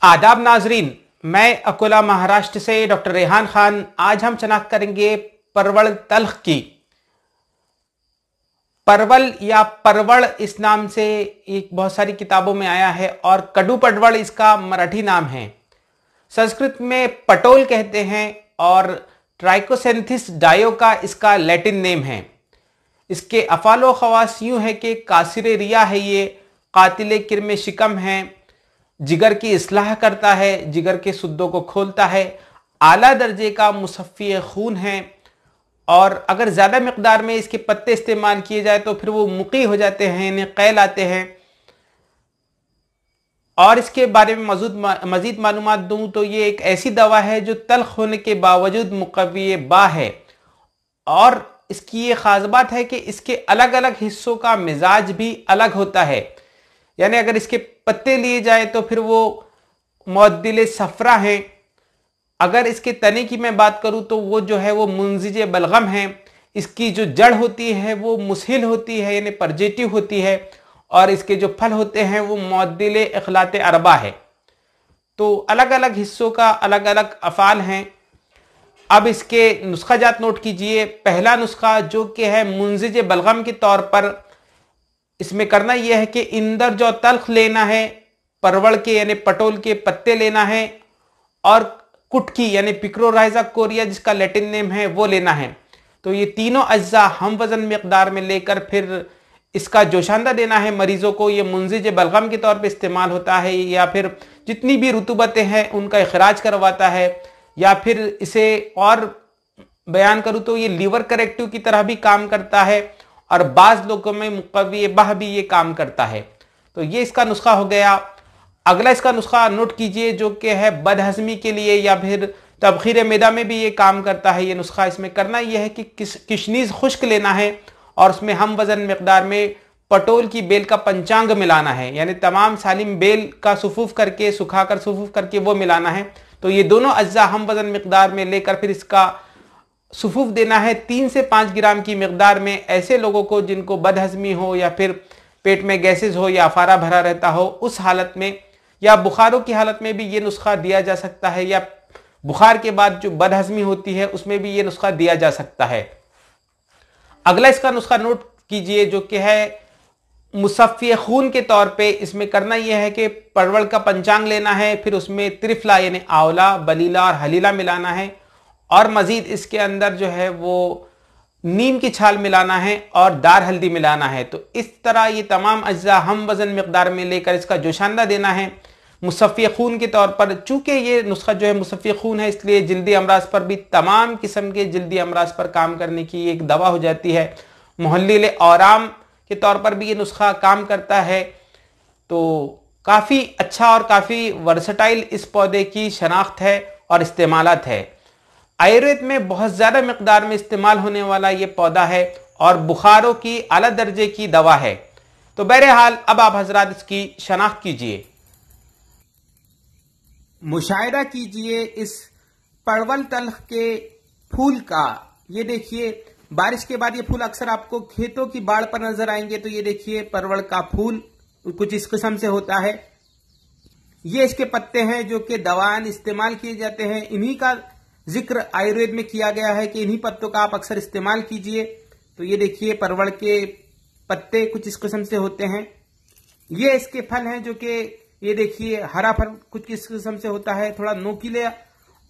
आदाब नाजरीन, मैं अकोला महाराष्ट्र से डॉक्टर रेहान खान। आज हम शनाख्त करेंगे परवल तल्ख की। परवल या परवड़ इस नाम से एक बहुत सारी किताबों में आया है और कड़ू पडवल इसका मराठी नाम है। संस्कृत में पटोल कहते हैं और ट्राइकोसेंथिस डायो का इसका लैटिन नेम है। इसके अफालो खवास यूं है कि कासिर रिया है, ये कातिल किरम शिकम है, जिगर की इस्लाह करता है, जिगर के सुद्दों को खोलता है, आला दर्जे का मुसफ़्फ़ी खून है और अगर ज़्यादा मिक़दार में इसके पत्ते इस्तेमाल किए जाए तो फिर वो मुक़ी हो जाते हैं, इन्हें कैल आते हैं। और इसके बारे में मज़ीद मालूमात दूँ तो ये एक ऐसी दवा है जो तल्ख़ होने के बावजूद मुक़व्वी बा है और इसकी ये ख़ास बात है कि इसके अलग अलग हिस्सों का मिजाज भी अलग होता है। यानी अगर इसके पत्ते लिए जाए तो फिर वो मुअद्दिल सफ़रा हैं। अगर इसके तने की मैं बात करूं तो वो जो है वो मुंजिज बलगम है। इसकी जो जड़ होती है वो मुसहिल होती है, यानी परजेटिव होती है और इसके जो फल होते हैं वो मुअद्दिल इखलात अरबा है। तो अलग अलग हिस्सों का अलग अलग अफ़ाल हैं। अब इसके नुस्खा जात नोट कीजिए। पहला नुस्खा जो कि है मुंजिज बलगम के तौर पर, इसमें करना यह है कि इंदर जो तल्ख लेना है, परवल के यानी पटोल के पत्ते लेना है और कुटकी यानी पिक्रोराइजा कोरिया जिसका लैटिन नेम है वो लेना है। तो ये तीनों अज्जा हम वजन मिकदार में लेकर फिर इसका जोशांदा देना है मरीजों को। ये मुंजिज बलगम के तौर पे इस्तेमाल होता है या फिर जितनी भी रुतूबतें हैं उनका इखराज करवाता है, या फिर इसे और बयान करूँ तो ये लीवर करेक्टिव की तरह भी काम करता है और बाज़ लोगों में मुक़व्वी बाह भी ये काम करता है। तो ये इसका नुस्खा हो गया। अगला इसका नुस्खा नोट कीजिए जो कि है बदहज़मी के लिए या फिर तबखीर मैदा में भी ये काम करता है। ये नुस्खा इसमें करना यह है कि किशनीज़ खुश्क लेना है और उसमें हम वज़न मिक़दार में पटोल की बेल का पंचांग मिलाना है, यानी तमाम सालिम बेल का सुफूफ करके सुखाकर सुफूफ करके वो मिलाना है। तो ये दोनों अज्जा हम वज़न मिक़दार में लेकर फिर इसका सुफूफ देना है 3 से 5 ग्राम की मिक़दार में ऐसे लोगों को जिनको बदहज़मी हो या फिर पेट में गैसेज हो या अफारा भरा रहता हो, उस हालत में या बुखारों की हालत में भी ये नुस्खा दिया जा सकता है, या बुखार के बाद जो बदहज़मी होती है उसमें भी ये नुस्खा दिया जा सकता है। अगला इसका नुस्खा नोट कीजिए जो कि है मुसफ़्फ़ी खून के तौर पे। इसमें करना यह है कि परवल का पंचांग लेना है, फिर उसमें त्रिफला यानी आंवला, बलीला और हलीला मिलाना है और मज़ीद इसके अंदर जो है वो नीम की छाल मिलाना है और दार हल्दी मिलाना है। तो इस तरह ये तमाम अज्जा हम वज़न मिक़दार में लेकर इसका जोशांदा देना है मुसफ़्फ़ी खून के तौर पर। चूँकि ये नुस्खा जो है मुसफ़्फ़ी खून है इसलिए जल्दी अमराज पर भी, तमाम किस्म के जल्दी अमराज पर काम करने की एक दवा हो जाती है। मुहल्लिल औराम के तौर पर भी ये नुस्खा काम करता है। तो काफ़ी अच्छा और काफ़ी वर्सटाइल इस पौधे की शनाख्त है और इस्तेमालात है। आयुर्वेद में बहुत ज़्यादा मिक़दार में इस्तेमाल होने वाला ये पौधा है और बुखारों की आला दर्जे की दवा है। तो बहरहाल अब आप हजरात इसकी शनाख्त कीजिए, मुशाहिदा कीजिए इस परवल तल्ख के फूल का। ये देखिए, बारिश के बाद ये फूल अक्सर आपको खेतों की बाढ़ पर नजर आएंगे। तो ये देखिए परवल का फूल कुछ इस किस्म से होता है। ये इसके पत्ते हैं जो कि दवान इस्तेमाल किए जाते हैं। इन्हीं का जिक्र आयुर्वेद में किया गया है कि इन्हीं पत्तों का आप अक्सर इस्तेमाल कीजिए। तो ये देखिए परवल के पत्ते कुछ इस किस्म से होते हैं। ये इसके फल हैं जो कि ये देखिए हरा फल कुछ इस किस्म से होता है, थोड़ा नोकीले,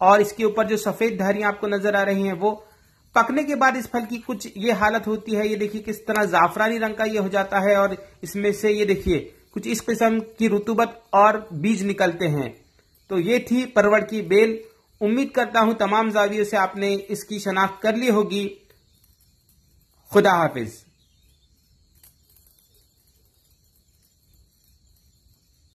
और इसके ऊपर जो सफेद धारियां आपको नजर आ रही हैं वो पकने के बाद इस फल की कुछ ये हालत होती है। ये देखिए किस तरह जाफरानी रंग का ये हो जाता है और इसमें से ये देखिए कुछ इस किस्म की रुतूबत और बीज निकलते हैं। तो ये थी परवल की बेल। उम्मीद करता हूं तमाम जावियों से आपने इसकी शनाख्त कर ली होगी। खुदा हाफिज।